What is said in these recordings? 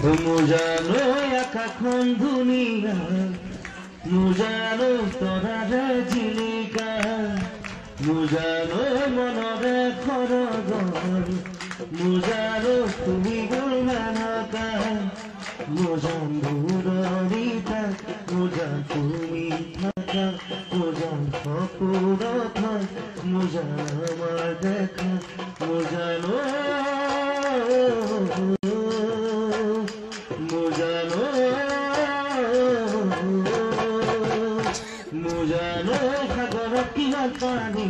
মোজানো একাখন দুনিয়া মোজানো তৰাৰে জিলিকা মোজানো মনৰে খৰগৰ মোজানো তুমি গল নানকা মোজান দূৰৰিতা মোজান তুমি থাকা মোজান সপোনত হয় মোজান আমাৰ দেখা মোজানো মোজানো সাগৰত কিমান পানী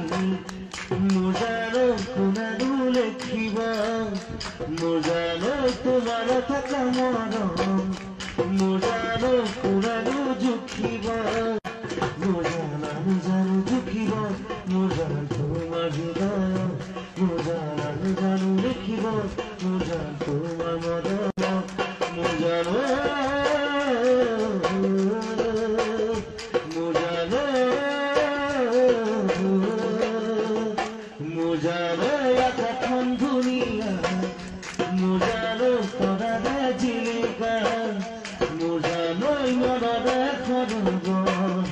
মোজানো কোনেনো লেখিব মোজানো তোমাৰ থকা মৰম মোজানো কোনেনো জুখিব মোজানা জানো জুখিব মোজান তোমাৰ হৃদয় মোজানা জানো লেখিব মোজান তোমাৰ মৰম মোজানো মোজানো একাখন দুনিয়া মোজানো তৰাৰে জিলিকা মোজানো মনৰে খৰগৰ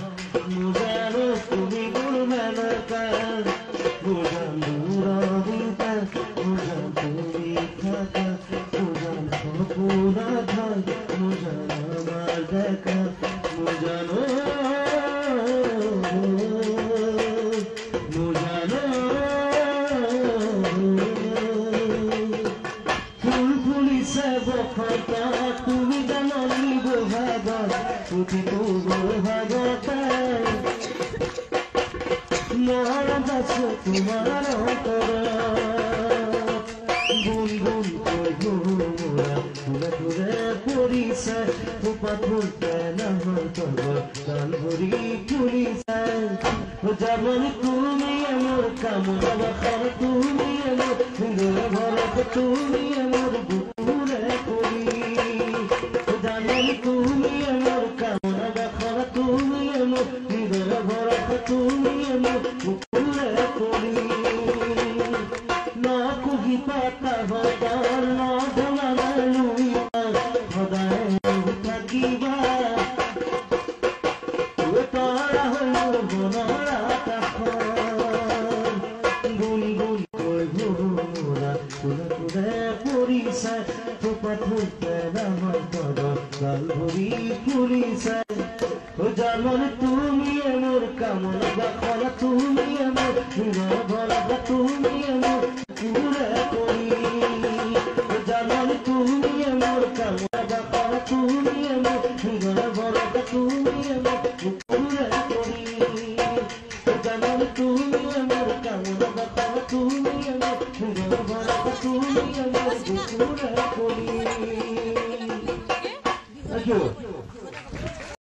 মোজানো তুমি গল মেনকা মোজান দূৰৰিতা মোজান তুমি থাকা মোজান সপোনত হয় মোজান আমাৰ দেখা মোজানো তুমি জানি বহাগত উঠিব বহাগত মনত আছে তোমাৰ গুণ গুণ মোৰা ফুলে ফুলে পৰিছে থোপা থোপে নহয় গান ভৰি ফুলিছে যাবনি তুমি মোৰ কামনা বাসৰ তুমি মোৰ হৃদয় ঘৰত তুমি মোৰ বুকুৰে পৰি জাননি তুমি মোৰ কামনা বাসৰ তুমি মোৰ হৃদয় ঘৰত তুমি মোৰ বুকুৰে পৰি নকুহি পাতা বতৰ নধলালৈ সদায় থাকিবা তৰা হৈ মোৰ মনৰ আকাশখন গুণ গুণ কৈ ঘূৰা ফুলে ফুলে পৰিছে থোপা থোপে নামৰ পদত গাল ভৰি ফুলিছে জাননি তুমিয়ে মোৰ কামনা বাসনা তুমিয়ে মোৰ হৃদয় ভৰা তুমিয়ে মোৰ পুৰে কৰি জাননি তুমিয়ে মোৰ কামনা বাসনা তুমিয়ে মোৰ হৃদয় ভৰা তুমিয়ে মোৰ পুৰে কৰি জাননি তুমিয়ে মোৰ কামনা বাসনা তুমিয়ে মোৰ হৃদয় ভৰা তুমিয়ে মোৰ পুৰে কৰি